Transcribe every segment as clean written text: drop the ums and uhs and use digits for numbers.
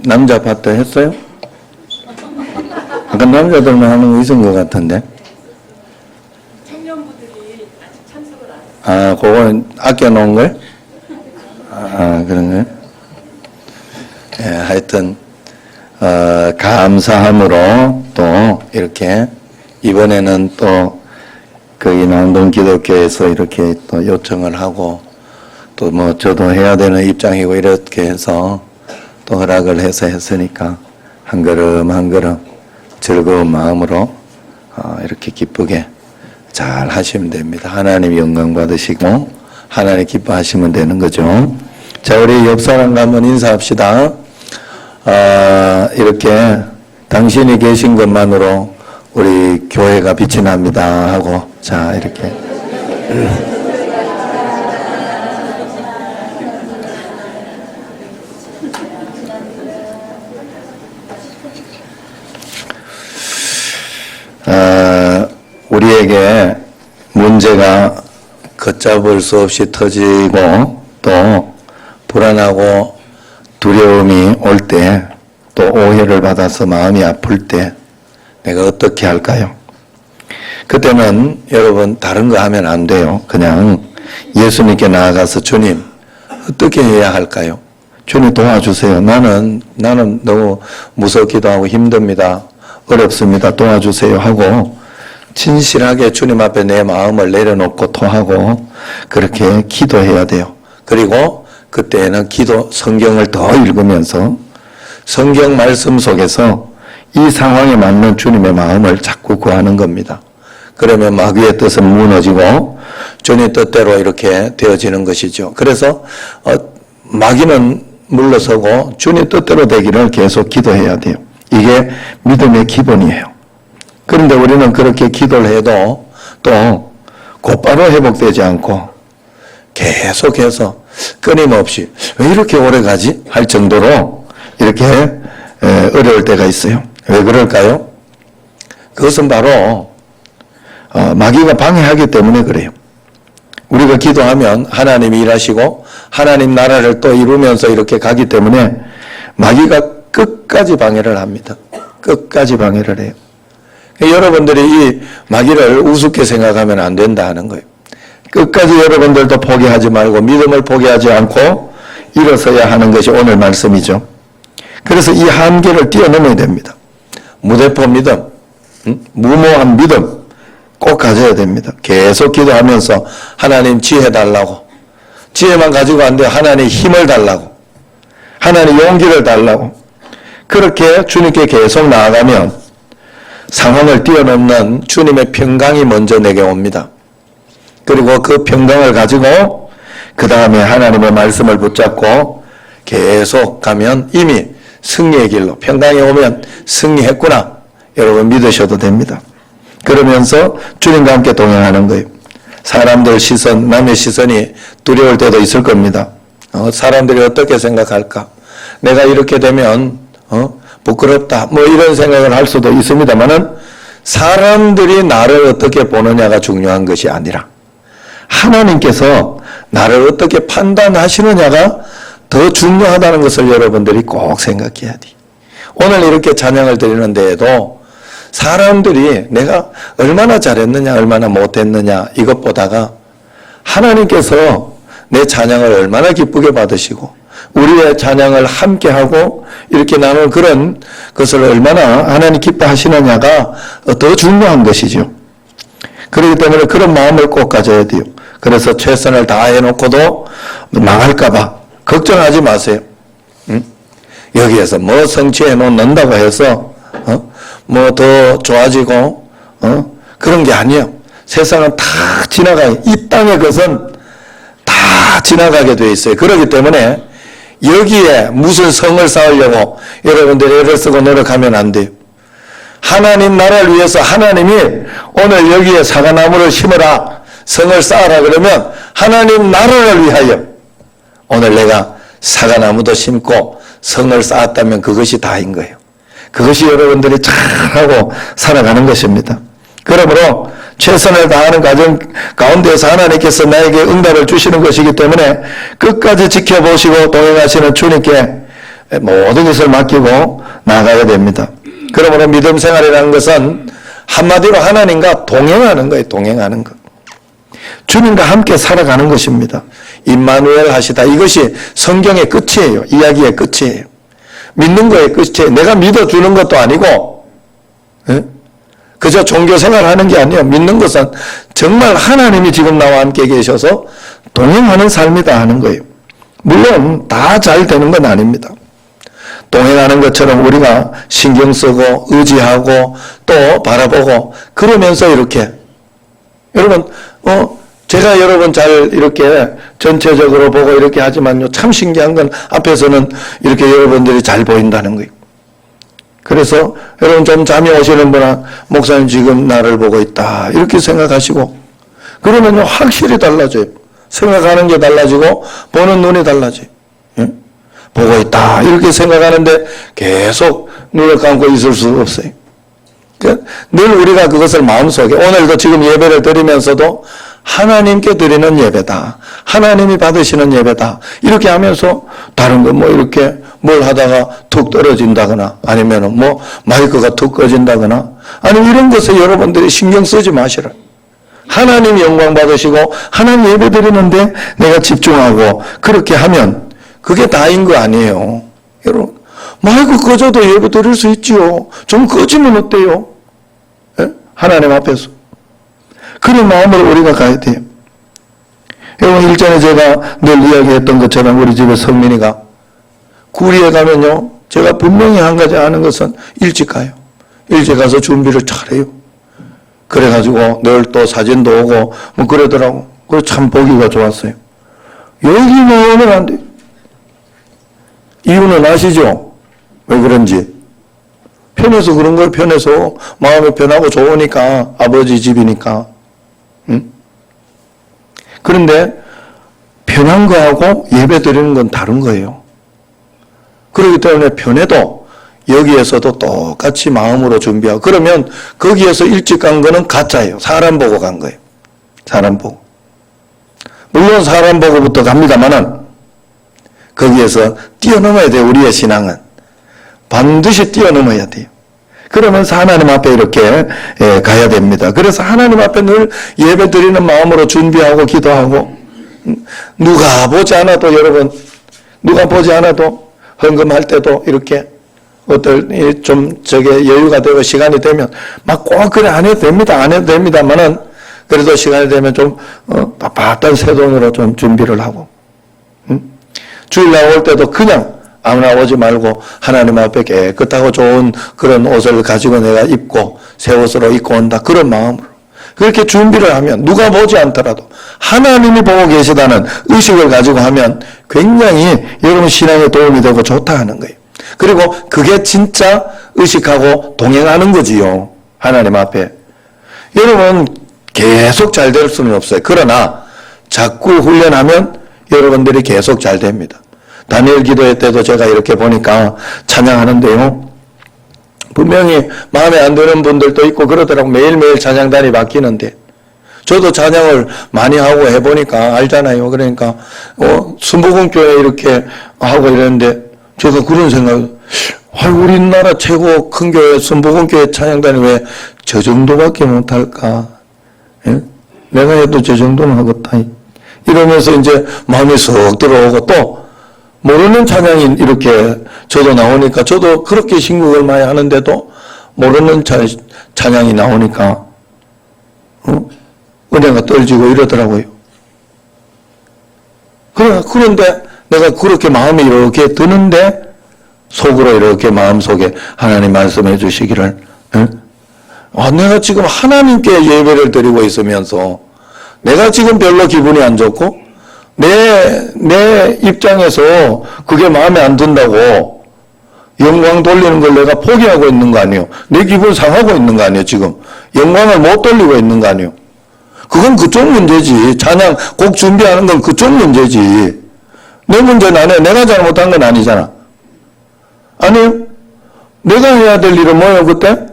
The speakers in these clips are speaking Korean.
남자 파트 했어요? 아까 남자들만 하는 거 있은 것 같은데. 청년부들이 아직 참석을 안 했어요. 아, 그거는 아껴놓은 걸? 그런 거요? 예, 하여튼, 감사함으로 또 이렇게 이번에는 또 그 인왕동 기독교에서 이렇게 또 요청을 하고 또 뭐 저도 해야 되는 입장이고 이렇게 해서 또 허락을 해서 했으니까 한 걸음 한 걸음 즐거운 마음으로 이렇게 기쁘게 잘 하시면 됩니다. 하나님 영광 받으시고 하나님 기뻐하시면 되는 거죠. 자, 우리 옆 사람과 한번 인사합시다. 이렇게 당신이 계신 것만으로 우리 교회가 빛이 납니다 하고, 자, 이렇게. 우리에게 문제가 걷잡을 수 없이 터지고 또 불안하고 두려움이 올 때, 또 오해를 받아서 마음이 아플 때 내가 어떻게 할까요? 그때는 여러분 다른 거 하면 안 돼요. 그냥 예수님께 나아가서 주님 어떻게 해야 할까요? 주님 도와주세요. 나는 너무 무섭기도 하고 힘듭니다. 어렵습니다. 도와주세요 하고 진실하게 주님 앞에 내 마음을 내려놓고 토하고 그렇게 기도해야 돼요. 그리고 그때는 성경을 더 읽으면서 성경 말씀 속에서 이 상황에 맞는 주님의 마음을 자꾸 구하는 겁니다. 그러면 마귀의 뜻은 무너지고 주님 뜻대로 이렇게 되어지는 것이죠. 그래서 마귀는 물러서고 주님 뜻대로 되기를 계속 기도해야 돼요. 이게 믿음의 기본이에요. 그런데 우리는 그렇게 기도를 해도 또 곧바로 회복되지 않고 계속해서 끊임없이 왜 이렇게 오래 가지? 할 정도로 이렇게 어려울 때가 있어요. 왜 그럴까요? 그것은 바로 마귀가 방해하기 때문에 그래요. 우리가 기도하면 하나님이 일하시고 하나님 나라를 또 이루면서 이렇게 가기 때문에 마귀가 끝까지 방해를 합니다. 끝까지 방해를 해요. 여러분들이 이 마귀를 우습게 생각하면 안 된다 하는 거예요. 끝까지 여러분들도 포기하지 말고 믿음을 포기하지 않고 일어서야 하는 것이 오늘 말씀이죠. 그래서 이 한계를 뛰어넘어야 됩니다. 무대포 믿음, 무모한 믿음 꼭 가져야 됩니다. 계속 기도하면서 하나님 지혜 달라고, 지혜만 가지고 안 돼요. 하나님 힘을 달라고, 하나님 용기를 달라고. 그렇게 주님께 계속 나아가면 상황을 뛰어넘는 주님의 평강이 먼저 내게 옵니다. 그리고 그 평강을 가지고 그 다음에 하나님의 말씀을 붙잡고 계속 가면 이미 승리의 길로, 평강이 오면 승리했구나 여러분 믿으셔도 됩니다. 그러면서 주님과 함께 동행하는 거예요. 사람들 시선, 남의 시선이 두려울 때도 있을 겁니다. 사람들이 어떻게 생각할까? 내가 이렇게 되면 부끄럽다 뭐 이런 생각을 할 수도 있습니다만은 사람들이 나를 어떻게 보느냐가 중요한 것이 아니라 하나님께서 나를 어떻게 판단하시느냐가 더 중요하다는 것을 여러분들이 꼭 생각해야 돼. 오늘 이렇게 찬양을 드리는 데에도 사람들이 내가 얼마나 잘했느냐 얼마나 못했느냐 이것보다가 하나님께서 내 찬양을 얼마나 기쁘게 받으시고 우리의 찬양을 함께하고 이렇게 나눈 그런 것을 얼마나 하나님 기뻐하시느냐가 더 중요한 것이죠. 그렇기 때문에 그런 마음을 꼭 가져야 돼요. 그래서 최선을 다해놓고도 망할까 봐 걱정하지 마세요. 여기에서 뭐 성취해 놓는다고 해서 뭐 더 좋아지고 그런 게 아니에요. 세상은 다 지나가요. 이 땅의 것은 다 지나가게 돼 있어요. 그렇기 때문에 여기에 무슨 성을 쌓으려고 여러분들이 애를 쓰고 노력하면 안 돼요. 하나님 나라를 위해서 하나님이 오늘 여기에 사과나무를 심어라, 성을 쌓아라 그러면 하나님 나라를 위하여 오늘 내가 사과나무도 심고 성을 쌓았다면 그것이 다인 거예요. 그것이 여러분들이 잘하고 살아가는 것입니다. 그러므로 최선을 다하는 과정 가운데서 하나님께서 나에게 응답을 주시는 것이기 때문에 끝까지 지켜보시고 동행하시는 주님께 모든 것을 맡기고 나가야 됩니다. 그러므로 믿음 생활이라는 것은 한마디로 하나님과 동행하는 거예요. 동행하는 것. 주님과 함께 살아가는 것입니다. 임마누엘 하시다. 이것이 성경의 끝이에요. 이야기의 끝이에요. 믿는 거의 끝이에요. 내가 믿어주는 것도 아니고 그저 종교 생활하는 게 아니에요. 믿는 것은 정말 하나님이 지금 나와 함께 계셔서 동행하는 삶이다 하는 거예요. 물론 다 잘 되는 건 아닙니다. 동행하는 것처럼 우리가 신경 쓰고 의지하고 또 바라보고 그러면서 이렇게 여러분 제가 여러분 잘 이렇게 전체적으로 보고 이렇게 하지만요 참 신기한 건 앞에서는 이렇게 여러분들이 잘 보인다는 거예요. 그래서 여러분 좀 잠이 오시는 분은 목사님 지금 나를 보고 있다 이렇게 생각하시고 그러면요 확실히 달라져요. 생각하는 게 달라지고 보는 눈이 달라져요. 예? 보고 있다 이렇게 생각하는데 계속 눈을 감고 있을 수 없어요. 그러니까 늘 우리가 그것을 마음속에 오늘도 지금 예배를 드리면서도 하나님께 드리는 예배다. 하나님이 받으시는 예배다. 이렇게 하면서 다른 거 뭐 이렇게 뭘 하다가 툭 떨어진다거나 아니면은 뭐 마이크가 툭 꺼진다거나 아니 이런 것에 여러분들이 신경 쓰지 마시라. 하나님 영광 받으시고 하나님 예배 드리는데 내가 집중하고 그렇게 하면 그게 다인 거 아니에요. 여러분 마이크 꺼져도 예배 드릴 수 있지요. 좀 꺼지면 어때요? 예? 하나님 앞에서. 그런 마음으로 우리가 가야 돼요. 여러분 일전에 제가 늘 이야기했던 것처럼 우리 집에 성민이가 구리에 가면요 제가 분명히 한 가지 아는 것은 일찍 가요. 일찍 가서 준비를 잘해요. 그래가지고 늘 또 사진도 오고 뭐 그러더라고. 그래서 참 보기가 좋았어요. 여기는 오면 안 돼. 이유는 아시죠? 왜 그런지. 편해서 그런 거예요. 편해서 마음이 편하고 좋으니까 아버지 집이니까. 응? 그런데 편한 거하고 예배 드리는 건 다른 거예요. 그렇기 때문에 편해도 여기에서도 똑같이 마음으로 준비하고 그러면 거기에서 일찍 간 거는 가짜예요. 사람 보고 간 거예요. 사람 보고. 물론 사람 보고부터 갑니다만은 거기에서 뛰어넘어야 돼요. 우리의 신앙은. 반드시 뛰어넘어야 돼요. 그러면서 하나님 앞에 이렇게 가야 됩니다. 그래서 하나님 앞에 늘 예배 드리는 마음으로 준비하고 기도하고 누가 보지 않아도 여러분 누가 보지 않아도 헌금할 때도 이렇게 어떨 좀 저게 여유가 되고 시간이 되면 막 꼭 그래 안 해도 됩니다. 안 해도 됩니다만은 그래도 시간이 되면 좀 바빴던 새 돈으로 좀 준비를 하고 주일 나올 때도 그냥 아무나 오지 말고 하나님 앞에 깨끗하고 좋은 그런 옷을 가지고 내가 입고 새 옷으로 입고 온다. 그런 마음으로. 그렇게 준비를 하면 누가 보지 않더라도 하나님이 보고 계시다는 의식을 가지고 하면 굉장히 여러분 신앙에 도움이 되고 좋다 하는 거예요. 그리고 그게 진짜 의식하고 동행하는 거지요. 하나님 앞에. 여러분 계속 잘 될 수는 없어요. 그러나 자꾸 훈련하면 여러분들이 계속 잘 됩니다. 다니엘 기도회 때도 제가 이렇게 보니까 찬양하는데요. 분명히 마음에 안 드는 분들도 있고 그러더라고. 매일매일 찬양단이 바뀌는데 저도 찬양을 많이 하고 해보니까 알잖아요. 그러니까 순복음교회 이렇게 하고 이랬는데 제가 그런 생각, 우리나라 최고 큰 교회 순복음교회 찬양단이 왜 저 정도밖에 못할까? 예? 내가 해도 저 정도는 하겠다. 이러면서 이제 마음이 쏙 들어오고 또 모르는 찬양이 이렇게 저도 나오니까 저도 그렇게 신곡을 많이 하는데도 모르는 찬양이 나오니까 은혜가 떨어지고 이러더라고요. 그런데 내가 그렇게 마음이 이렇게 드는데 속으로 이렇게 마음속에 하나님 말씀해 주시기를 내가 지금 하나님께 예배를 드리고 있으면서 내가 지금 별로 기분이 안 좋고 내 입장에서 그게 마음에 안 든다고 영광 돌리는 걸 내가 포기하고 있는 거 아니에요. 내 기분 상하고 있는 거 아니에요. 지금 영광을 못 돌리고 있는 거 아니에요. 그건 그쪽 문제지. 찬양 곡 준비하는 건 그쪽 문제지. 내 문제는 아니에요. 내가 잘못한 건 아니잖아. 아니요. 내가 해야 될 일은 뭐예요 그때?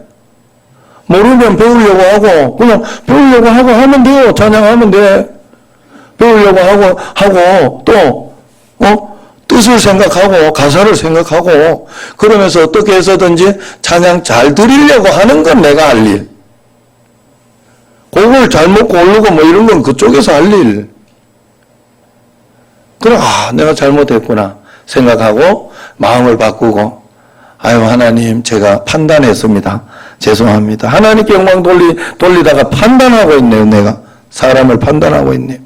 모르면 배우려고 하고 그냥 배우려고 하고 하면 돼요. 찬양하면 돼. 배우려고 하고 또 뜻을 생각하고 가사를 생각하고 그러면서 어떻게 해서든지 찬양 잘 드리려고 하는 건 내가 할 일. 곡을 잘못 고르고 뭐 이런 건 그쪽에서 할 일. 그럼 내가 잘못했구나 생각하고 마음을 바꾸고 아유 하나님 제가 판단했습니다. 죄송합니다. 하나님께 영광 돌리다가 판단하고 있네요. 내가 사람을 판단하고 있네요.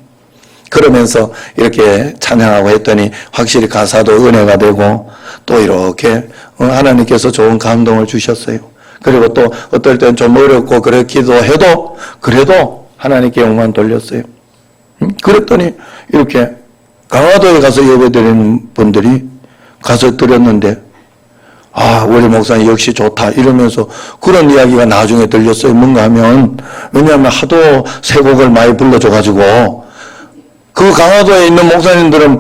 그러면서 이렇게 찬양하고 했더니 확실히 가사도 은혜가 되고 또 이렇게 하나님께서 좋은 감동을 주셨어요. 그리고 또 어떨 때는 좀 어렵고 그래 기도해도 그래도 하나님께 영광 돌렸어요. 그랬더니 이렇게 강화도에 가서 예배드리는 분들이 가서 드렸는데 우리 목사님 역시 좋다 이러면서 그런 이야기가 나중에 들렸어요. 뭔가 하면 왜냐하면 하도 새 곡을 많이 불러줘가지고 그 강화도에 있는 목사님들은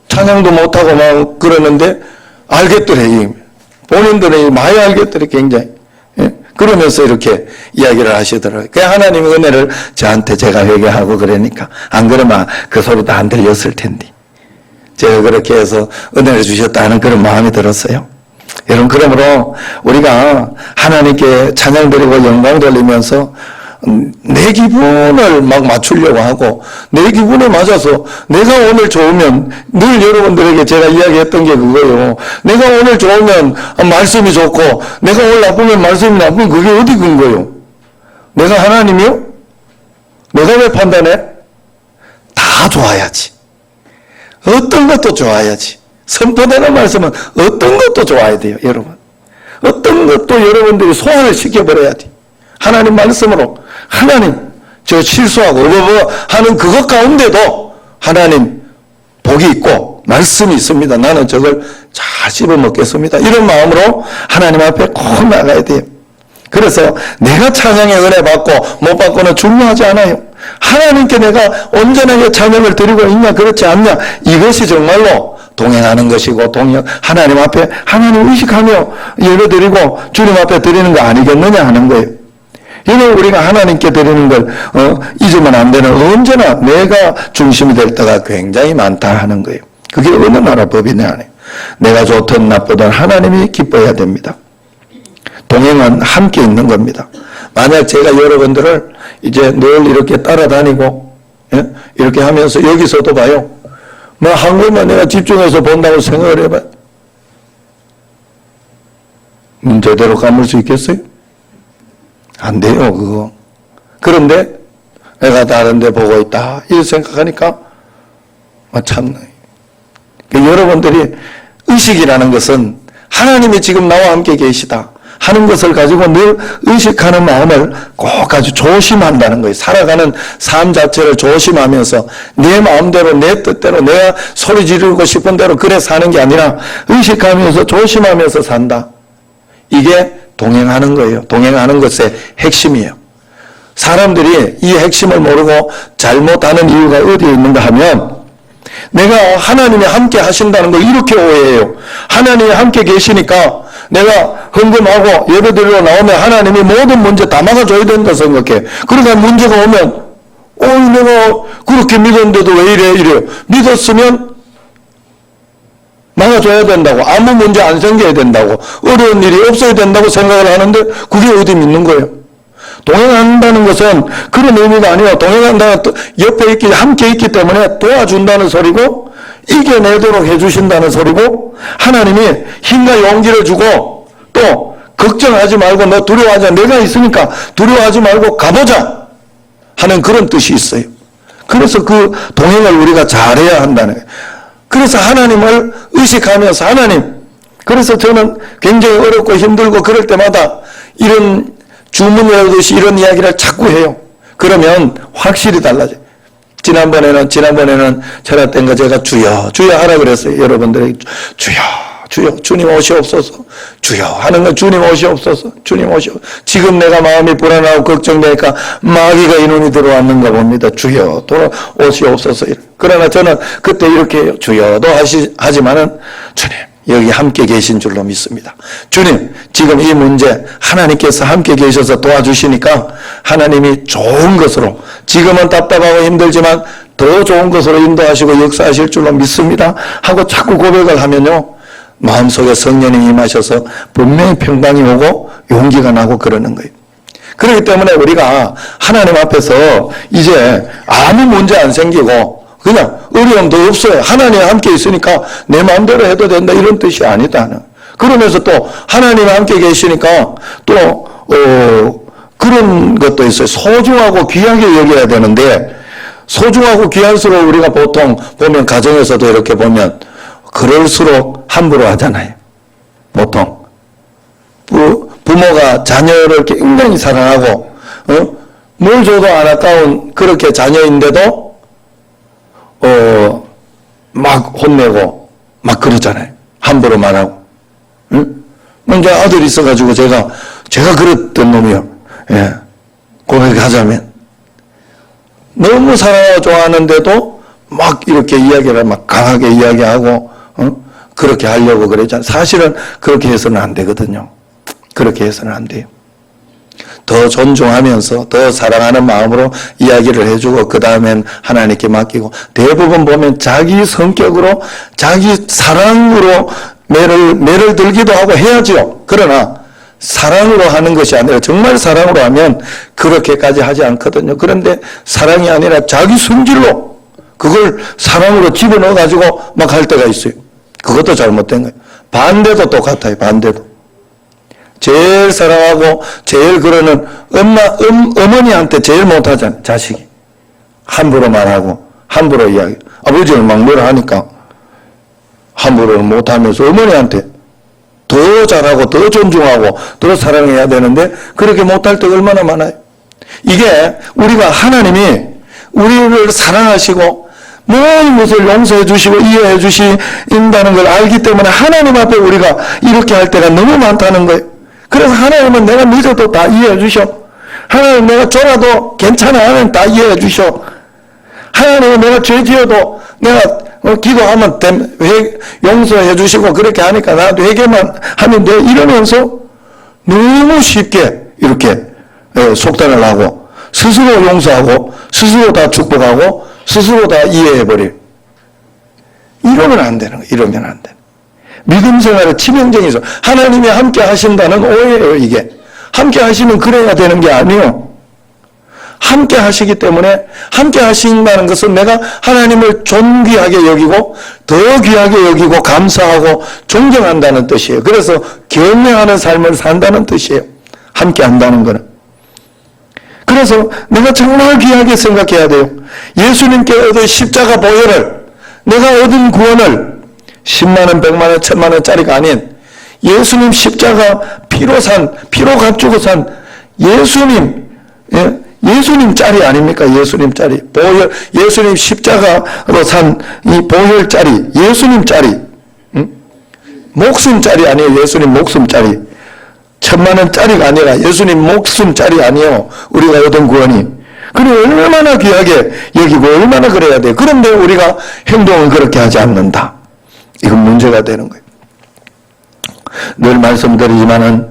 찬양도 못하고 막 그러는데 알겠더래. 본인들은 많이 알겠더래 굉장히. 예? 그러면서 이렇게 이야기를 하시더라고요. 그 하나님의 은혜를 저한테 제가 회개하고 그러니까 안 그러면 그 소리도 안 들렸을 텐데 제가 그렇게 해서 은혜를 주셨다는 그런 마음이 들었어요. 여러분 그러므로 우리가 하나님께 찬양 드리고 영광 돌리면서 내 기분을 막 맞추려고 하고 내 기분에 맞아서 내가 오늘 좋으면 늘 여러분들에게 제가 이야기했던 게 그거예요. 내가 오늘 좋으면 말씀이 좋고 내가 오늘 나쁘면 말씀이 나쁘면 그게 어디 근거예요? 내가 하나님이요? 내가 왜 판단해? 다 좋아야지. 어떤 것도 좋아야지. 선포되는 말씀은 어떤 것도 좋아야 돼요. 여러분. 어떤 것도 여러분들이 소화를 시켜버려야 돼. 하나님 말씀으로 하나님 저 실수하고 하는 그것 가운데도 하나님 복이 있고 말씀이 있습니다. 나는 저걸 잘 씹어 먹겠습니다. 이런 마음으로 하나님 앞에 꼭 나가야 돼요. 그래서 내가 찬양의 은혜 받고 못 받고는 중요하지 않아요. 하나님께 내가 온전하게 찬양을 드리고 있냐 그렇지 않냐 이것이 정말로 동행하는 것이고 하나님 앞에 하나님 의식하며 예배드리고 주님 앞에 드리는 거 아니겠느냐 하는 거예요. 이는 우리가 하나님께 드리는 걸 잊으면 안 되는 언제나 내가 중심이 될 때가 굉장히 많다 하는 거예요. 그게 어느 나라 법이냐 하네요. 내가 좋든 나쁘든 하나님이 기뻐해야 됩니다. 동행은 함께 있는 겁니다. 만약 제가 여러분들을 이제 늘 이렇게 따라다니고 이렇게 하면서 여기서도 봐요. 뭐 한 것만 내가 집중해서 본다고 생각을 해봐요. 제대로 감을 수 있겠어요? 안 돼요, 그거. 그런데 내가 다른 데 보고 있다. 이렇게 생각하니까 참나. 여러분들이 의식이라는 것은 하나님이 지금 나와 함께 계시다 하는 것을 가지고 늘 의식하는 마음을 꼭 아주 조심한다는 거예요. 살아가는 삶 자체를 조심하면서 내 마음대로 내 뜻대로 내가 소리 지르고 싶은 대로 그래 사는 게 아니라 의식하면서 조심하면서 산다. 이게 동행하는 거예요. 동행하는 것의 핵심이에요. 사람들이 이 핵심을 모르고 잘못하는 이유가 어디에 있는가 하면 내가 하나님이 함께 하신다는 걸 이렇게 오해해요. 하나님이 함께 계시니까 내가 헌금하고 예배드리러 나오면 하나님이 모든 문제 다 막아줘야 된다 생각해. 그러니까 문제가 오면 내가 그렇게 믿었는데도 왜 이래? 믿었으면 막아줘야 된다고, 아무 문제 안 생겨야 된다고, 어려운 일이 없어야 된다고 생각을 하는데 그게 어디 믿는 거예요? 동행한다는 것은 그런 의미가 아니라 동행한다는 옆에 함께 있기 때문에 도와준다는 소리고 이겨내도록 해주신다는 소리고 하나님이 힘과 용기를 주고 또 걱정하지 말고 너 두려워하지 마. 내가 있으니까 두려워하지 말고 가보자 하는 그런 뜻이 있어요. 그래서 그 동행을 우리가 잘해야 한다는 거예요. 그래서 하나님을 의식하면서 그래서 저는 굉장히 어렵고 힘들고 그럴 때마다 이런 주문이라듯이 이런 이야기를 자꾸 해요. 그러면 확실히 달라져요. 지난번에는 철학 때인가 제가 주여 하라 그랬어요. 여러분들에게 주여 주님 오시옵소서. 주여 하는 건 주님 오시옵소서. 주님 오시옵소서. 지금 내가 마음이 불안하고 걱정되니까 마귀가 인원이 들어왔는가 봅니다. 주여 오시옵소서. 그러나 저는 그때 이렇게 해요. 주여도 하지만은 주님 여기 함께 계신 줄로 믿습니다. 주님 지금 이 문제 하나님께서 함께 계셔서 도와주시니까 하나님이 좋은 것으로 지금은 답답하고 힘들지만 더 좋은 것으로 인도하시고 역사하실 줄로 믿습니다 하고 자꾸 고백을 하면요, 마음속에 성령이 임하셔서 분명히 평강이 오고 용기가 나고 그러는 거예요. 그렇기 때문에 우리가 하나님 앞에서 이제 아무 문제 안 생기고 그냥 어려움도 없어요. 하나님 함께 있으니까 내 마음대로 해도 된다, 이런 뜻이 아니다는. 그러면서 또 하나님 함께 계시니까 또 그런 것도 있어요. 소중하고 귀하게 여겨야 되는데, 소중하고 귀할수록 우리가 보통 보면 가정에서도 이렇게 보면 그럴수록 함부로 하잖아요. 보통 부모가 자녀를 굉장히 사랑하고 뭘 줘도 안 아까운 그렇게 자녀인데도 막 혼내고 막 그러잖아요. 함부로 말하고. 이제 아들이 있어가지고 제가 그랬던 놈이요. 예. 고백하자면 너무 사랑하고 좋아하는데도 막 이렇게 이야기를 막 강하게 이야기하고 그렇게 하려고 그랬잖아요. 사실은 그렇게 해서는 안 되거든요. 그렇게 해서는 안 돼요. 더 존중하면서 더 사랑하는 마음으로 이야기를 해주고 그 다음엔 하나님께 맡기고, 대부분 보면 자기 성격으로 자기 사랑으로 매를 들기도 하고 해야죠. 그러나 사랑으로 하는 것이 아니라 정말 사랑으로 하면 그렇게까지 하지 않거든요. 그런데 사랑이 아니라 자기 성질로 그걸 사랑으로 집어넣어 가지고 막 할 때가 있어요. 그것도 잘못된 거예요. 반대도 똑같아요. 반대도. 제일 사랑하고 제일 그러는 어머니한테 제일 못하잖아요. 자식이. 함부로 말하고 함부로 이야기. 아버지는 막 뭐라 하니까 함부로 못하면서 어머니한테 더 잘하고 더 존중하고 더 사랑해야 되는데 그렇게 못할 때가 얼마나 많아요. 이게 우리가 하나님이 우리를 사랑하시고 모든 것을 용서해 주시고 이해해 주신다는 걸 알기 때문에 하나님 앞에 우리가 이렇게 할 때가 너무 많다는 거예요. 그래서 하나님은 내가 늦어도 다 이해해 주셔. 하나님 내가 졸아도 괜찮아 하면 다 이해해 주셔. 하나님은 내가 죄 지어도 내가 기도하면 용서해 주시고 그렇게 하니까 나도 회개만 하면 돼, 이러면서 너무 쉽게 이렇게 속단을 하고 스스로 용서하고 스스로 다 축복하고 스스로 다 이해해버려. 이러면 안 되는 거예요. 이러면 안 돼. 믿음 생활의 치명적인 소. 하나님이 함께 하신다는 오해예요. 이게 함께 하시면 그래야 되는 게 아니에요. 함께 하시기 때문에 함께 하신다는 것은 내가 하나님을 존귀하게 여기고 더 귀하게 여기고 감사하고 존경한다는 뜻이에요. 그래서 경외하는 삶을 산다는 뜻이에요. 함께 한다는 거는. 그래서 내가 정말 귀하게 생각해야 돼요. 예수님께 얻은 십자가 보혈을, 내가 얻은 구원을 10만 원, 100만 원, 1000만 원짜리가 아닌 예수님 십자가 피로 값주고 산 예수님, 예수님 짜리 아닙니까? 예수님 짜리. 보혈, 예수님 십자가로 산 이 보혈 짜리, 예수님 짜리. 목숨 짜리 아니에요. 예수님 목숨 짜리. 1000만 원짜리가 아니라 예수님 목숨 짜리 아니에요. 우리가 얻은 구원이. 그리고 얼마나 귀하게 여기고 얼마나 그래야 돼. 그런데 우리가 행동은 그렇게 하지 않는다. 이건 문제가 되는 거예요. 늘 말씀드리지만은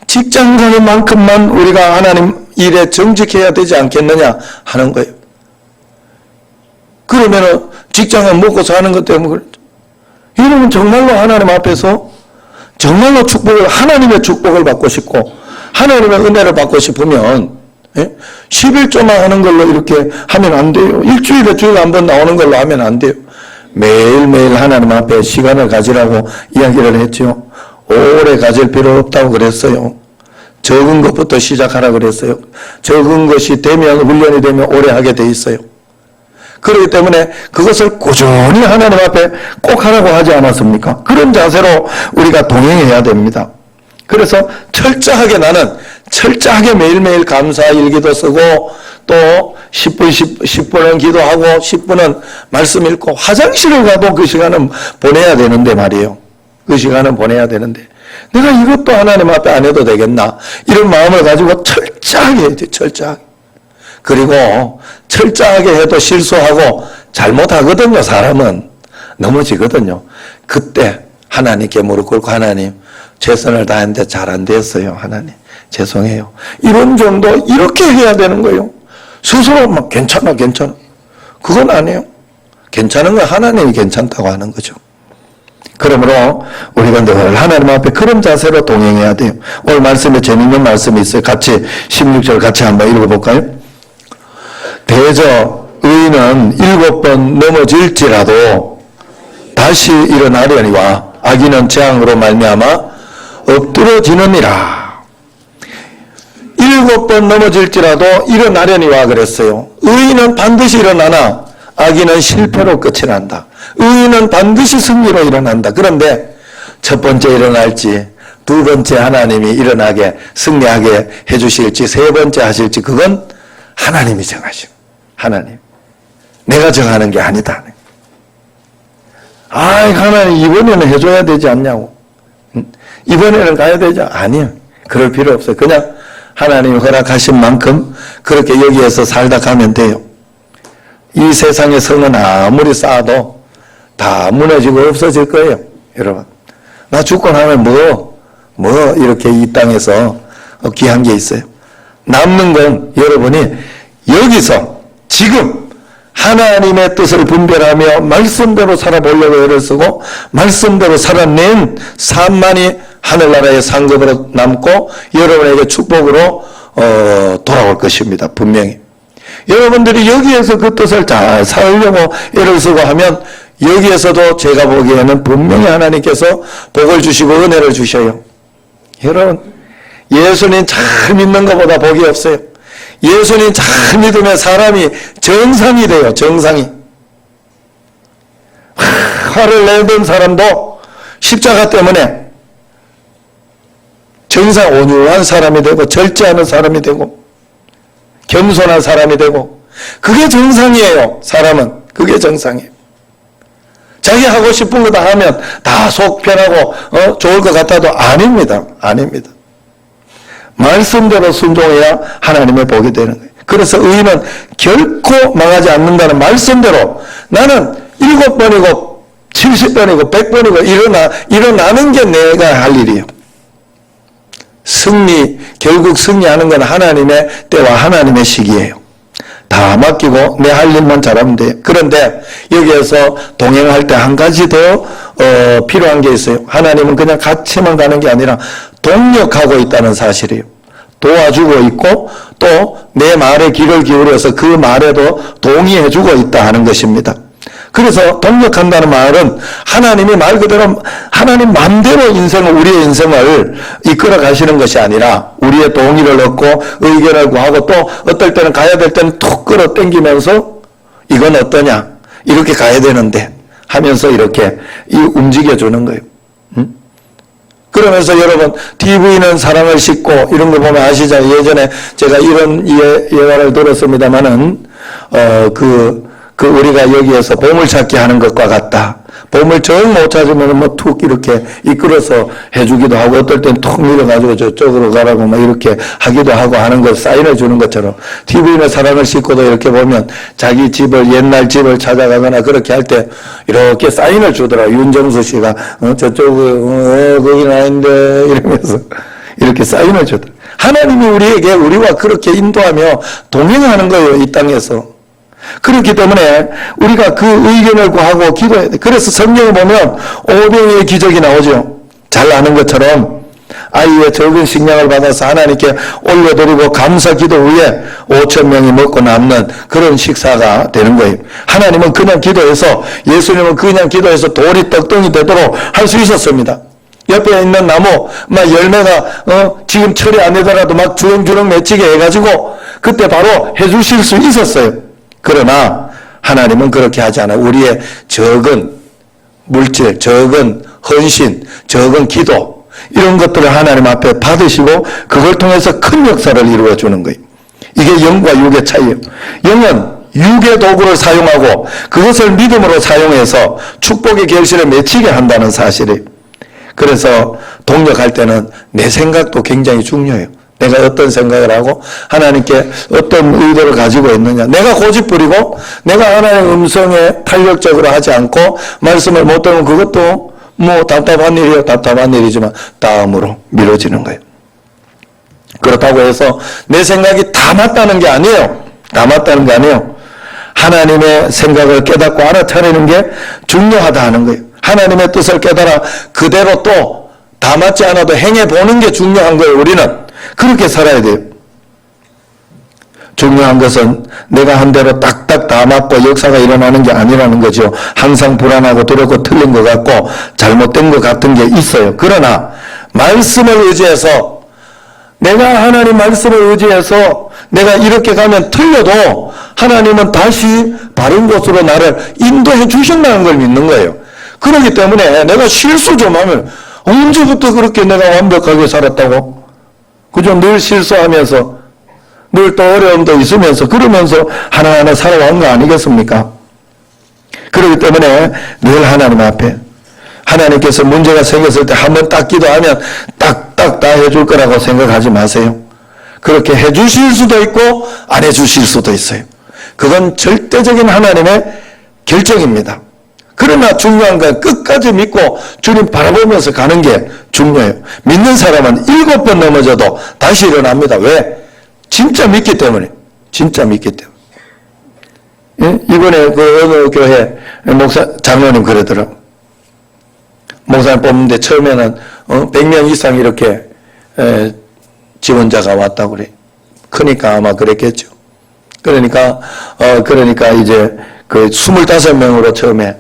직장 가는 만큼만 우리가 하나님 일에 정직해야 되지 않겠느냐 하는 거예요. 그러면은 직장은 먹고 사는 것 때문에 그렇죠. 이러면 정말로 하나님 앞에서 정말로 하나님의 축복을 받고 싶고 하나님의 은혜를 받고 싶으면 11조만 하는 걸로 이렇게 하면 안 돼요. 일주일에 주일 한 번 나오는 걸로 하면 안 돼요. 매일매일 하나님 앞에 시간을 가지라고 이야기를 했죠. 오래 가질 필요 없다고 그랬어요. 적은 것부터 시작하라 그랬어요. 적은 것이 되면, 훈련이 되면 오래 하게 돼 있어요. 그렇기 때문에 그것을 꾸준히 하나님 앞에 꼭 하라고 하지 않았습니까? 그런 자세로 우리가 동행해야 됩니다. 그래서 철저하게 매일매일 감사 일기도 쓰고 또 10분은 기도하고 10분은 말씀 읽고 화장실을 가도 그 시간은 보내야 되는데 말이에요. 그 시간은 보내야 되는데 내가 이것도 하나님 앞에 안 해도 되겠나? 이런 마음을 가지고 철저하게 해야 돼. 철저하게. 그리고 철저하게 해도 실수하고 잘못하거든요. 사람은 넘어지거든요. 그때 하나님께 무릎 꿇고 하나님 최선을 다했는데 잘 안 됐어요. 하나님 죄송해요. 이런 정도 이렇게 해야 되는 거예요. 스스로 막 괜찮아. 그건 아니에요. 괜찮은 건 하나님이 괜찮다고 하는 거죠. 그러므로 우리가 늘 하나님 앞에 그런 자세로 동행해야 돼요. 오늘 말씀에 재밌는 말씀이 있어요. 같이 16절 같이 한번 읽어볼까요? 대저 의인은 7번 넘어질지라도 다시 일어나려니와 악인은 재앙으로 말미암아 엎드러지느니라. 7번 넘어질지라도 일어나려니와 그랬어요. 의인은 반드시 일어나나 악인은 실패로 끝이 난다. 의인은 반드시 승리로 일어난다. 그런데 첫 번째 일어날지 두 번째 하나님이 일어나게 승리하게 해주실지 세 번째 하실지 그건 하나님이 정하시고 하나님. 내가 정하는 게 아니다. 하나님 이번에는 해줘야 되지 않냐고. 이번에는 가야 되지 아니요. 그럴 필요 없어요. 그냥 하나님이 허락하신 만큼 그렇게 여기에서 살다 가면 돼요. 이 세상의 성은 아무리 쌓아도 다 무너지고 없어질 거예요. 여러분. 나 죽고 나면 뭐 이렇게 이 땅에서 귀한 게 있어요. 남는 건 여러분이 여기서 지금 하나님의 뜻을 분별하며 말씀대로 살아보려고 애를 쓰고 말씀대로 살아낸 삶만이 하늘나라의 상급으로 남고 여러분에게 축복으로 돌아올 것입니다. 분명히. 여러분들이 여기에서 그 뜻을 잘 살려고 애를 쓰고 하면 여기에서도 제가 보기에는 분명히 하나님께서 복을 주시고 은혜를 주셔요. 여러분 예수님 잘 믿는 것보다 복이 없어요. 예수님 잘 믿으면 사람이 정상이 돼요. 정상이. 화를 내던 사람도 십자가 때문에 정상 온유한 사람이 되고 절제하는 사람이 되고 겸손한 사람이 되고 그게 정상이에요. 사람은 그게 정상이에요. 자기 하고 싶은 거 다 하면 다 속 편하고 좋을 것 같아도 아닙니다. 아닙니다. 말씀대로 순종해야 하나님의 복이 되는 거예요. 그래서 의인은 결코 망하지 않는다는 말씀대로 나는 7번이고 70번이고 100번이고 일어나는 게 내가 할 일이에요. 결국 승리하는 건 하나님의 때와 하나님의 시기예요. 다 맡기고 내 할 일만 잘하면 돼요. 그런데 여기에서 동행할 때 한 가지 더 필요한 게 있어요. 하나님은 그냥 같이만 가는 게 아니라 동력하고 있다는 사실이에요. 도와주고 있고 또 내 말에 귀를 기울여서 그 말에도 동의해주고 있다 하는 것입니다. 그래서 동력한다는 말은 하나님이 말 그대로 하나님 마음대로 우리의 인생을 이끌어 가시는 것이 아니라 우리의 동의를 얻고 의견을 구하고 또 어떨 때는 가야 될 때는 툭 끌어 당기면서 이건 어떠냐 이렇게 가야 되는데 하면서 이렇게 움직여주는 거예요. 그러면서 여러분 TV는 사랑을 싣고 이런 거 보면 아시죠? 예전에 제가 이런 예화를 들었습니다마는 우리가 여기에서 보물찾기 하는 것과 같다. 보물 정 못 찾으면 뭐 툭 이렇게 이끌어서 해주기도 하고 어떨 땐 툭 밀어가지고 저쪽으로 가라고 막 이렇게 하기도 하고 하는 걸 사인해 주는 것처럼 TV는 사랑을 싣고도 이렇게 보면 자기 집을 옛날 집을 찾아가거나 그렇게 할 때 이렇게 사인을 주더라고요. 윤정수 씨가 저쪽은 거긴 아닌데 이러면서 이렇게 사인을 주더라고요. 하나님이 우리와 그렇게 인도하며 동행하는 거예요. 이 땅에서. 그렇기 때문에 우리가 그 의견을 구하고 기도해야 돼. 그래서 성경에 보면 오병이의 기적이 나오죠. 잘 아는 것처럼 아이의 적은 식량을 받아서 하나님께 올려드리고 감사 기도 후에 5,000명이 먹고 남는 그런 식사가 되는 거예요. 하나님은 그냥 기도해서 예수님은 그냥 기도해서 돌이 떡덩이 되도록 할 수 있었습니다. 옆에 있는 나무 막 열매가 지금 철이 안 되더라도 막 주렁주렁 맺히게 해가지고 그때 바로 해주실 수 있었어요. 그러나 하나님은 그렇게 하지 않아요. 우리의 적은 물질, 적은 헌신, 적은 기도 이런 것들을 하나님 앞에 받으시고 그걸 통해서 큰 역사를 이루어 주는 거예요. 이게 영과 육의 차이예요. 영은 육의 도구를 사용하고 그것을 믿음으로 사용해서 축복의 결실을 맺히게 한다는 사실이에요. 그래서 동력할 때는 내 생각도 굉장히 중요해요. 내가 어떤 생각을 하고 하나님께 어떤 의도를 가지고 있느냐. 내가 고집 부리고 내가 하나님의 음성에 탄력적으로 하지 않고 말씀을 못 들으면 그것도 뭐 답답한 일이에요. 답답한 일이지만 다음으로 미뤄지는 거예요. 그렇다고 해서 내 생각이 다 맞다는 게 아니에요. 다 맞다는 게 아니에요. 하나님의 생각을 깨닫고 알아차리는 게 중요하다 하는 거예요. 하나님의 뜻을 깨달아 그대로 또 다 맞지 않아도 행해보는 게 중요한 거예요. 우리는 그렇게 살아야 돼요. 중요한 것은 내가 한 대로 딱딱 다 맞고 역사가 일어나는 게 아니라는 거죠. 항상 불안하고 두렵고 틀린 것 같고 잘못된 것 같은 게 있어요. 그러나 말씀을 의지해서 내가 하나님 말씀을 의지해서 내가 이렇게 가면 틀려도 하나님은 다시 바른 곳으로 나를 인도해 주신다는 걸 믿는 거예요. 그렇기 때문에 내가 실수 좀 하면 언제부터 그렇게 내가 완벽하게 살았다고? 그죠? 늘 실수하면서 늘 또 어려움도 있으면서 그러면서 하나하나 살아온 거 아니겠습니까? 그렇기 때문에 늘 하나님 앞에 하나님께서 문제가 생겼을 때 한번 딱 기도하면 딱딱 다 해줄 거라고 생각하지 마세요. 그렇게 해주실 수도 있고 안 해주실 수도 있어요. 그건 절대적인 하나님의 결정입니다. 그러나 중요한 건 끝까지 믿고 주님 바라보면서 가는 게 중요해요. 믿는 사람은 7번 넘어져도 다시 일어납니다. 왜? 진짜 믿기 때문에. 진짜 믿기 때문에. 예? 이번에 그 어느 교회 목사, 장로님 그러더라고. 목사님 뽑는데 처음에는 100명 이상 이렇게 지원자가 왔다고 그래. 크니까 아마 그랬겠죠. 그러니까 이제 그 25명으로 처음에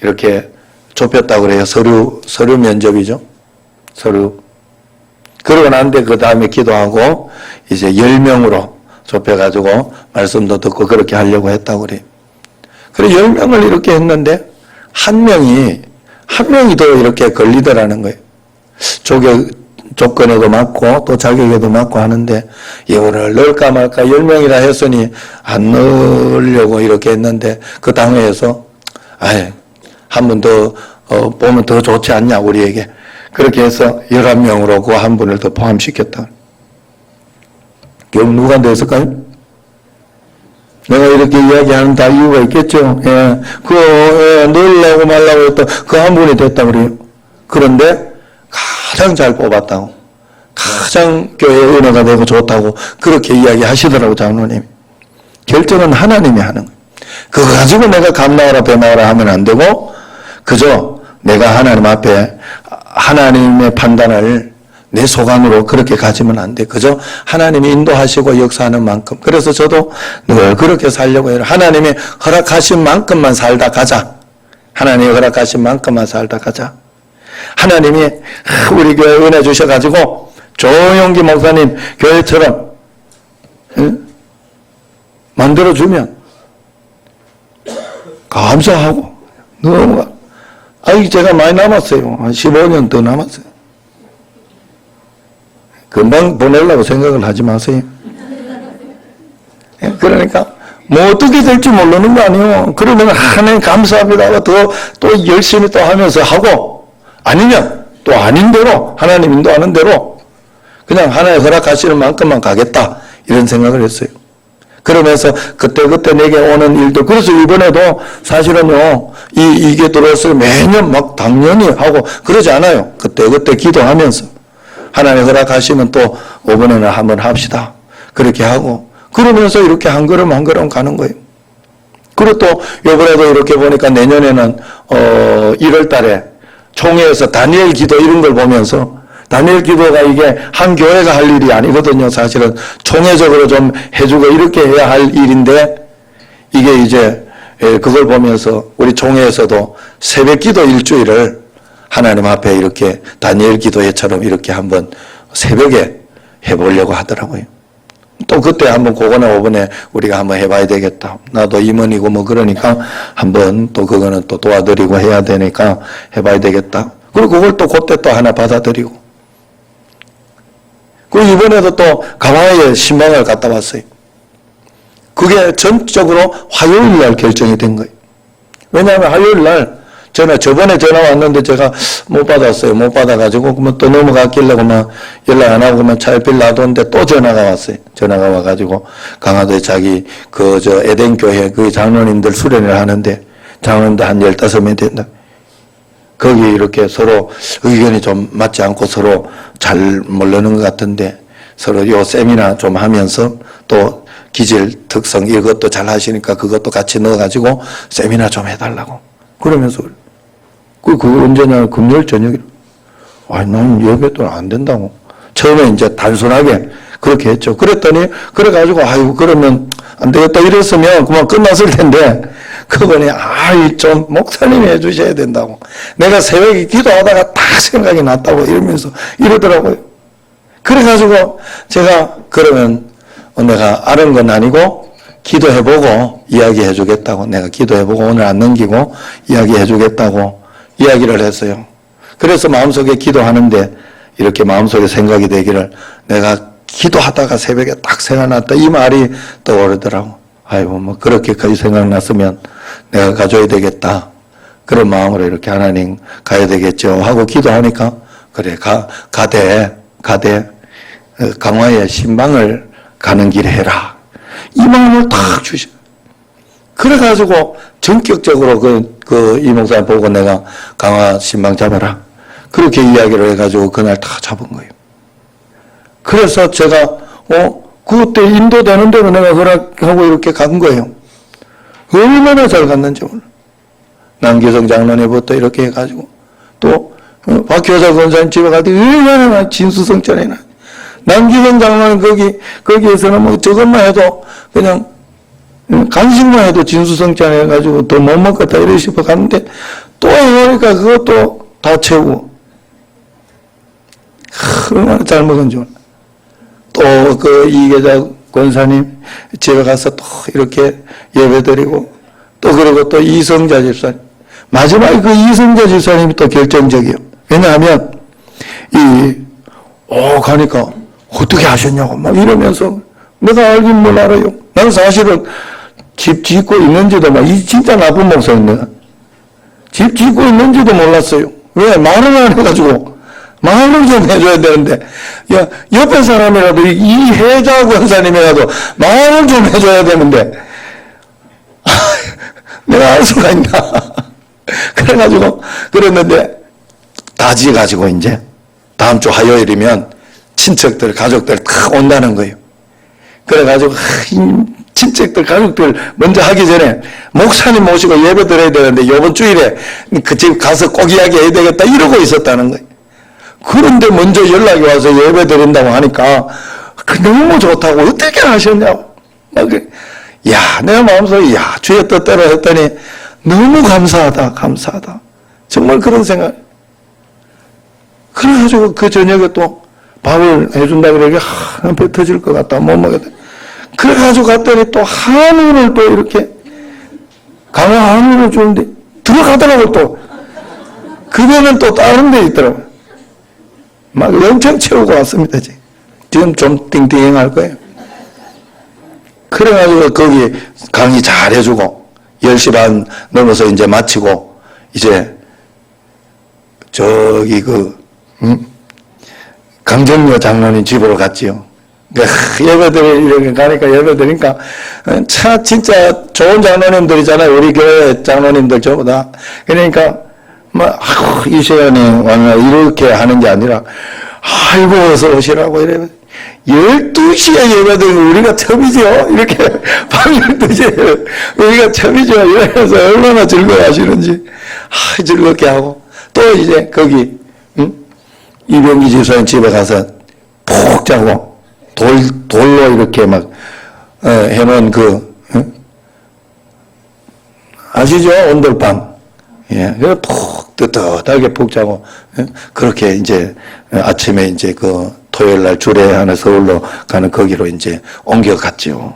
이렇게 좁혔다고 그래요. 서류 면접이죠. 서류. 그러고 난데 그 다음에 기도하고 이제 10명으로 좁혀가지고 말씀도 듣고 그렇게 하려고 했다고 그래요. 그래 10명을 이렇게 했는데 한 명이 더 이렇게 걸리더라는 거예요. 조건에도 맞고 또 자격에도 맞고 하는데 이거를 넣을까 말까 10명이라 했으니 안 넣으려고 이렇게 했는데 그 당회에서 한 번 더 보면 더 좋지 않냐 우리에게 그렇게 해서 11명으로 그 한 분을 더 포함시켰다. 결국 누가 됐을까요? 내가 이렇게 이야기하는 다 이유가 있겠죠. 예. 넣으려고 말라고 했던 그 한 분이 됐다 그래요. 그런데 가장 잘 뽑았다고. 가장 교회의 은혜가 되고 좋다고 그렇게 이야기하시더라고 장로님이. 결정은 하나님이 하는 거예요. 그거 가지고 내가 감나와라 배나와라 하면 안 되고 그저 내가 하나님 앞에 하나님의 판단을 내 소관으로 그렇게 가지면 안 돼. 그저 하나님이 인도하시고 역사하는 만큼. 그래서 저도 늘 그렇게 살려고 해요. 하나님이 허락하신 만큼만 살다 가자. 하나님이 허락하신 만큼만 살다 가자. 하나님이 우리 교회 은혜 주셔가지고 조용기 목사님 교회처럼 만들어주면 감사하고 너무 제가 많이 남았어요. 한 15년 더 남았어요. 금방 보내려고 생각을 하지 마세요. 그러니까 뭐 어떻게 될지 모르는 거 아니에요. 그러면 하나님 감사합니다. 또 열심히 또 하면서 하고 아니면 또 아닌 대로 하나님 인도하는 대로 그냥 하나님 허락하시는 만큼만 가겠다 이런 생각을 했어요. 그러면서 그때 내게 오는 일도 그래서 이번에도 사실은요 이게 들어왔어요. 매년 막 당연히 하고 그러지 않아요. 그때 기도하면서 하나님 허락하시면 또 이번에는 한번 합시다. 그렇게 하고 그러면서 이렇게 한 걸음 한 걸음 가는 거예요. 그리고 또 이번에도 이렇게 보니까 내년에는 1월 달에 총회에서 다니엘 기도 이런 걸 보면서 다니엘 기도가 이게 한 교회가 할 일이 아니거든요. 사실은 총회적으로 좀 해주고 이렇게 해야 할 일인데 이게 이제 그걸 보면서 우리 총회에서도 새벽 기도 일주일을 하나님 앞에 이렇게 다니엘 기도회처럼 이렇게 한번 새벽에 해보려고 하더라고요. 또 그때 한번 그거는 오번에 우리가 한번 해봐야 되겠다. 나도 임원이고 뭐 그러니까 한번 또 그거는 또 도와드리고 해야 되니까 해봐야 되겠다. 그리고 그걸 또 그때 또 하나 받아들이고. 그리고 이번에도 또 가와이에 신방을 갔다 왔어요. 그게 전적으로 화요일 날 결정이 된 거예요. 왜냐하면 화요일 날 저번에 전화 왔는데 제가 못 받았어요. 못 받아가지고, 그러면 또 넘어갔길래, 그만 연락 안 하고, 그만 차일필 놔뒀는데 또 전화가 왔어요. 전화가 와가지고, 강화도에 자기, 에덴교회, 그 장로님들 수련을 하는데, 장로님들 한 15명 된다. 거기 이렇게 서로 의견이 좀 맞지 않고 서로 잘 모르는 것 같은데, 서로 요 세미나 좀 하면서 또 기질 특성 이것도 잘 하시니까 그것도 같이 넣어가지고 세미나 좀 해달라고. 그러면서 그거 언제냐? 금요일 저녁에. 아니, 난 예배도 안 된다고. 처음에 이제 단순하게 그렇게 했죠. 그랬더니, 그래가지고, 아이고, 그러면 안 되겠다 이랬으면 그만 끝났을 텐데, 그분이, 아이, 좀 목사님이 해주셔야 된다고. 내가 새벽에 기도하다가 딱 생각이 났다고 이러면서 이러더라고요. 그래가지고 제가 그러면 내가 아는 건 아니고 기도해보고 이야기해주겠다고. 내가 기도해보고 오늘 안 넘기고 이야기해주겠다고 이야기를 했어요. 그래서 마음속에 기도하는데 이렇게 마음속에 생각이 되기를 내가 기도하다가 새벽에 딱 생각났다. 이 말이 떠오르더라고. 아이고, 뭐, 그렇게까지 생각났으면 내가 가져야 되겠다. 그런 마음으로 이렇게 하나님 가야 되겠죠. 하고 기도하니까, 그래, 가되, 강화의 신방을 가는 길에 해라. 이 마음을 딱 주셔. 그래가지고, 전격적으로 이 목사님 보고 내가 강화 신방 잡아라. 그렇게 이야기를 해가지고 그날 다 잡은 거예요. 그래서 제가, 그때 인도되는 대로 내가 허락하고 이렇게 간 거예요. 얼마나 잘 갔는지 몰라. 남기성 장로님부터 이렇게 해가지고, 또, 박효자 권사님 집에 갈 때 얼마나 진수성찬이 나. 남기성 장로님 거기에서는 뭐 저것만 해도 그냥 간식만 해도 진수성찬 해가지고 더 못 먹겠다 이러고 싶어 갔는데 또 해보니까 그것도 다 채우고. 얼마나 잘 먹은지 몰라. 또 이계자 권사님 집에 가서 또 이렇게 예배드리고 또 그리고 또 이성자 집사님 마지막에 이성자 집사님이 또 결정적이에요. 왜냐하면 가니까 어떻게 하셨냐고 막 이러면서 내가 알긴 뭘 알아요. 나는 사실은 집 짓고 있는지도 진짜 나쁜 목사인데 집 짓고 있는지도 몰랐어요. 왜? 말을 안 해가지고 말을 좀 해줘야 되는데, 야, 옆에 사람이라도, 이혜자 권사님이라도 말을 좀 해줘야 되는데, 내가 알 수가 있나. 그래가지고, 그랬는데, 다지가지고 이제, 다음 주 화요일이면 친척들, 가족들 다 온다는 거예요. 그래가지고, 친척들, 가족들 먼저 하기 전에, 목사님 모시고 예배 드려야 되는데, 요번 주일에 그 집 가서 꼭 이야기해야 되겠다, 이러고 있었다는 거예요. 그런데 먼저 연락이 와서 예배 드린다고 하니까 너무 좋다고 어떻게 하셨냐고. 내가 마음속에 주의 뜻대로 했더니 너무 감사하다. 정말 그런 생각. 그래가지고 그 저녁에 또 밥을 해준다 그러니까 배 터질 것 같다. 못 먹겠다. 그래가지고 갔더니 또 한우를 또 이렇게 강화 한우를 주는데 들어가더라고 또. 그거는 또 다른 데 있더라고. 막 엄청 채우고 왔습니다. 지금 좀 띵띵할 거예요. 그래가지고 거기 강의 잘 해주고 10시 반 넘어서 이제 마치고 이제 저기 강정여 장로님 집으로 갔지요. 이렇게 가니까 예배드리니까 진짜 좋은 장로님들이잖아요. 우리 교회 장로님들 전부 다. 그러니까 이 시간에 와나 이렇게 하는 게 아니라, 아이고, 어서 오시라고 이러면, 12시에 예배드리면 우리가 처음이죠? 이렇게, 밤 12시에 우리가 처음이죠? 이러면서 얼마나 즐거워 하시는지, 즐겁게 하고, 또 이제 거기, 이병기 집사님 집에 가서 푹 자고, 돌로 이렇게 해놓은 아시죠? 온돌방. 예, 그래서 푹 뜨뜻하게 푹 자고, 그렇게 이제 아침에 이제 토요일 날 주례 하나 서울로 가는 거기로 이제 옮겨갔죠.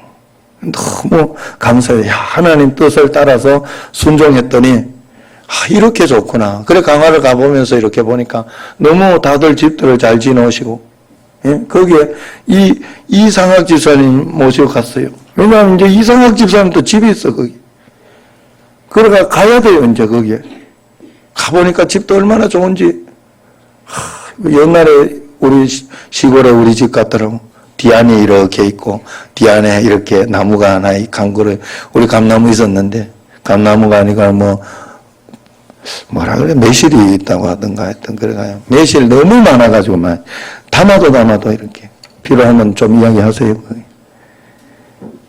너무 감사해요. 하나님 뜻을 따라서 순종했더니, 이렇게 좋구나. 그래, 강화를 가보면서 이렇게 보니까 너무 다들 집들을 잘 지내시고, 예? 거기에 이상학 집사님 모시고 갔어요. 왜냐하면 이제 이상학 집사님도 집이 있어, 거기. 그러니까 가야 돼요, 이제 거기에. 가보니까 집도 얼마나 좋은지. 옛날에 우리 시골에 우리 집 같더라고. 뒤안이 이렇게 있고, 뒤안에 이렇게 나무가 하나, 강구를, 우리 감나무 있었는데, 감나무가 아니라 뭐라 그래, 매실이 있다고 하던가 했던, 그래가요. 매실 너무 많아가지고, 담아도 이렇게. 필요하면 좀 이야기하세요.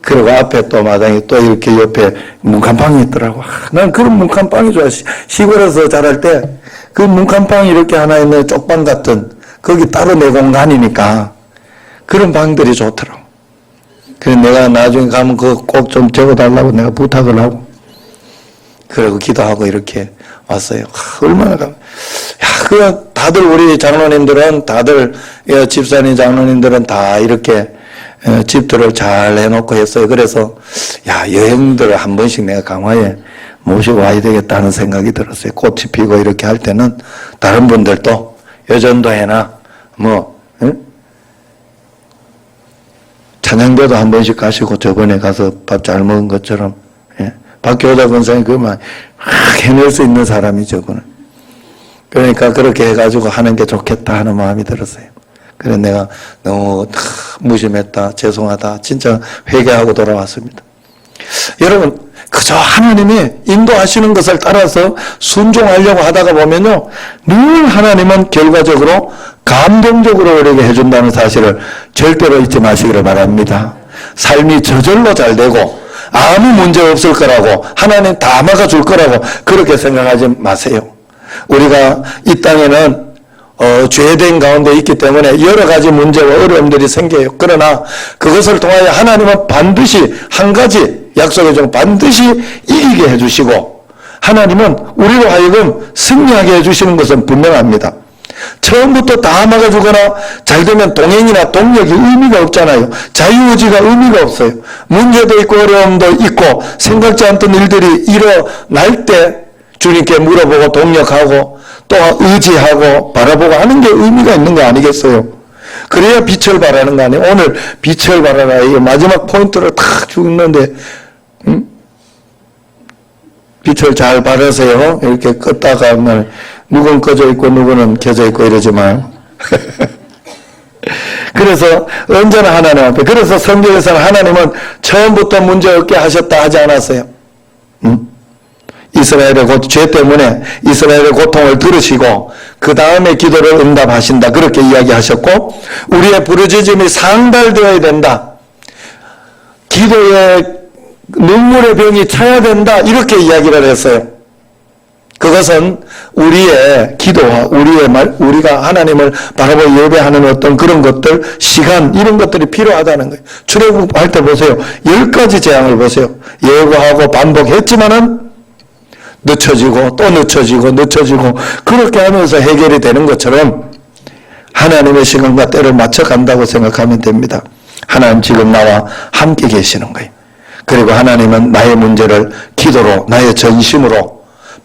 그리고 앞에 또 마당에 또 이렇게 옆에 문간방이 있더라고. 난 그런 문간방이 좋아. 시골에서 자랄 때 그 문간방이 이렇게 하나 있는 쪽방 같은 거기 따로 내 공간이니까 그런 방들이 좋더라고. 그래서 내가 나중에 가면 그거 꼭 좀 적어달라고 내가 부탁을 하고 그러고 기도하고 이렇게 왔어요. 얼마나 그 다들 우리 장로님들은 다들 집사님 장로님들은 다 이렇게 집들을 잘 해놓고 했어요. 그래서 여행들을 한 번씩 내가 강화에 모시고 와야 되겠다는 생각이 들었어요. 꽃이 피고 이렇게 할 때는 다른 분들도 여전도회나 찬양대도 한 번씩 가시고 저번에 가서 밥 잘 먹은 것처럼 박교자 권사님 그만 해낼 수 있는 사람이죠. 그는. 그러니까 그렇게 해가지고 하는 게 좋겠다 하는 마음이 들었어요. 그래서 내가 너무 무심했다, 죄송하다, 진짜 회개하고 돌아왔습니다. 여러분, 그저 하나님이 인도하시는 것을 따라서 순종하려고 하다가 보면요, 늘 하나님은 결과적으로 감동적으로 우리에게 해준다는 사실을 절대로 잊지 마시기를 바랍니다. 삶이 저절로 잘 되고 아무 문제 없을 거라고 하나님 다 막아줄 거라고 그렇게 생각하지 마세요. 우리가 이 땅에는 죄된 가운데 있기 때문에 여러 가지 문제와 어려움들이 생겨요. 그러나 그것을 통하여 하나님은 반드시 한 가지 약속해 준 반드시 이기게 해주시고 하나님은 우리로 하여금 승리하게 해주시는 것은 분명합니다. 처음부터 다 막아주거나 잘 되면 동행이나 동력이 의미가 없잖아요. 자유의지가 의미가 없어요. 문제도 있고 어려움도 있고 생각지 않던 일들이 일어날 때 주님께 물어보고 동력하고 또 의지하고 바라보고 하는 게 의미가 있는 거 아니겠어요? 그래야 빛을 발하는 거 아니에요? 오늘 빛을 발하라 이 마지막 포인트를 탁 주는데 빛을 잘 발하세요. 이렇게 껐다가 누구는 꺼져 있고 누구는 켜져 있고 이러지 마요. 그래서 언제나 하나님 앞에 그래서 성경에서는 하나님은 처음부터 문제 없게 하셨다 하지 않았어요. 이스라엘의 죄 때문에 이스라엘의 고통을 들으시고 그 다음에 기도를 응답하신다 그렇게 이야기하셨고 우리의 부르짖음이 상달되어야 된다. 기도의 눈물의 병이 차야 된다 이렇게 이야기를 했어요. 그것은 우리의 기도와 우리가 하나님을 바라보고 예배하는 어떤 그런 것들, 시간 이런 것들이 필요하다는 거예요. 출애굽할 때 보세요. 10가지 재앙을 보세요. 예고하고 반복했지만은 늦춰지고 또 늦춰지고 그렇게 하면서 해결이 되는 것처럼 하나님의 시간과 때를 맞춰 간다고 생각하면 됩니다. 하나님 지금 나와 함께 계시는 거예요. 그리고 하나님은 나의 문제를 기도로 나의 전심으로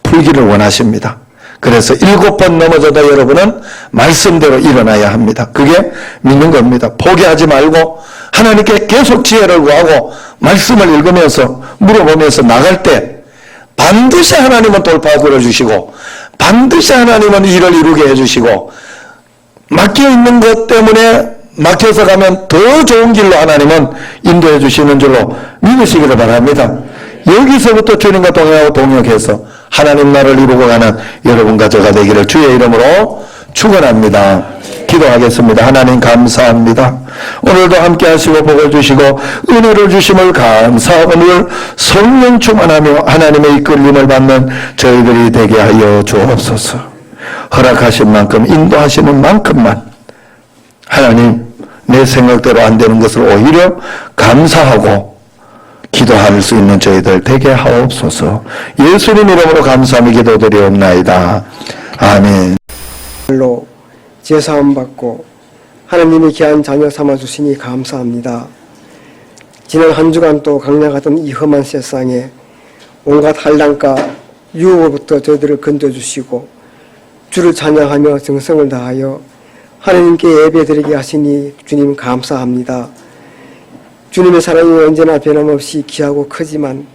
풀기를 원하십니다. 그래서 7번 넘어져도 여러분은 말씀대로 일어나야 합니다. 그게 믿는 겁니다. 포기하지 말고 하나님께 계속 지혜를 구하고 말씀을 읽으면서 물어보면서 나갈 때 반드시 하나님은 돌파구를 주시고 반드시 하나님은 일을 이루게 해주시고 막혀있는 것 때문에 막혀서 가면 더 좋은 길로 하나님은 인도해 주시는 줄로 믿으시기를 바랍니다. 여기서부터 주님과 동행하고 동역해서 하나님 나라를 이루고 가는 여러분과 저가 되기를 주의 이름으로 축원합니다. 기도하겠습니다. 하나님 감사합니다. 오늘도 함께 하시고 복을 주시고 은혜를 주심을 감사하고 늘 성령 충만하며 하나님의 이끌림을 받는 저희들이 되게 하여 주옵소서. 허락하신 만큼 인도하시는 만큼만 하나님 내 생각대로 안 되는 것을 오히려 감사하고 기도할 수 있는 저희들 되게 하옵소서. 예수님 이름으로 감사하며 기도드리옵나이다. 아멘. 로 제사함 받고 하나님의 귀한 자녀 삼아주시니 감사합니다. 지난 한 주간 또 강력하던 이 험한 세상에 온갖 한량과 유혹으로부터 저희들을 건져주시고 주를 찬양하며 정성을 다하여 하나님께 예배드리게 하시니 주님 감사합니다. 주님의 사랑이 언제나 변함없이 귀하고 크지만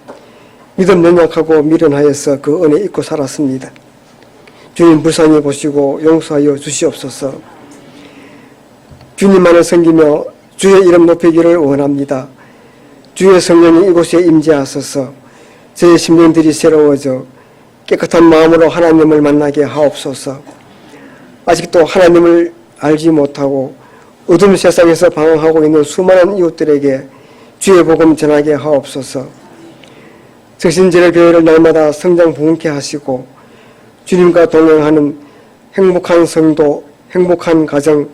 믿음 연약하고 미련하여서 그 은혜 잊고 살았습니다. 주님 불쌍히 보시고 용서하여 주시옵소서. 주님만을 섬기며 주의 이름 높이기를 원합니다. 주의 성령이 이곳에 임재하소서. 저의 심령들이 새로워져 깨끗한 마음으로 하나님을 만나게 하옵소서. 아직도 하나님을 알지 못하고 어두운 세상에서 방황하고 있는 수많은 이웃들에게 주의 복음 전하게 하옵소서. 적신제를 교회를 날마다 성장 부흥케 하시고 주님과 동행하는 행복한 성도, 행복한 가정,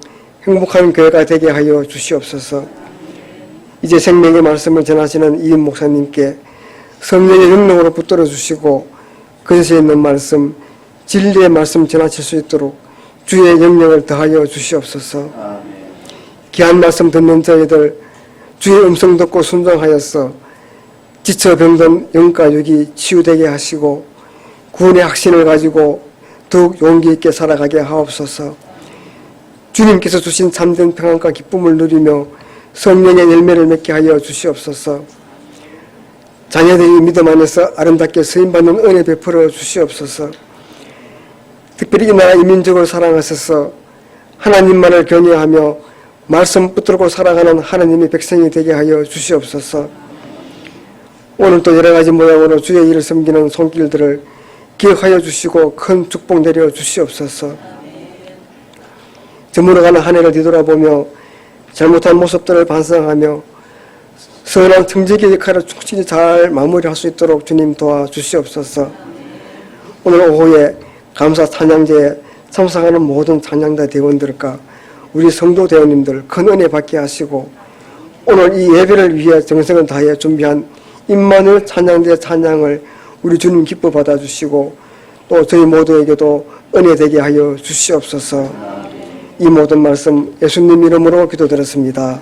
행복한 교회가 되게 하여 주시옵소서. 이제 생명의 말씀을 전하시는 이임 목사님께 성령의 능력으로 붙들어 주시고 그것에 있는 말씀, 진리의 말씀 전하실 수 있도록 주의 영령을 더하여 주시옵소서. 귀한 말씀 듣는 저희들 주의 음성 듣고 순종하여서 지쳐 병든 영과 육이 치유되게 하시고 구원의 확신을 가지고 더욱 용기 있게 살아가게 하옵소서. 주님께서 주신 참된 평안과 기쁨을 누리며 성령의 열매를 맺게 하여 주시옵소서. 자녀들이 믿음 안에서 아름답게 쓰임받는 은혜 베풀어 주시옵소서. 특별히 이 나라 이 민족을 사랑하셔서 하나님만을 경외하며 말씀 붙들고 살아가는 하나님의 백성이 되게 하여 주시옵소서. 오늘도 여러 가지 모양으로 주의 일을 섬기는 손길들을 기억하여 주시고 큰 축복 내려 주시옵소서. 저물어가는 한 해를 뒤돌아보며 잘못한 모습들을 반성하며 선한 청지기 역할을 충실히 잘 마무리할 수 있도록 주님 도와주시옵소서. 오늘 오후에 감사 찬양제에 참석하는 모든 찬양자 대원들과 우리 성도 대원님들 큰 은혜 받게 하시고 오늘 이 예배를 위해 정성을 다해 준비한 임마누엘 찬양제 찬양을 우리 주님 기뻐 받아주시고 또 저희 모두에게도 은혜 되게 하여 주시옵소서. 이 모든 말씀 예수님 이름으로 기도드렸습니다.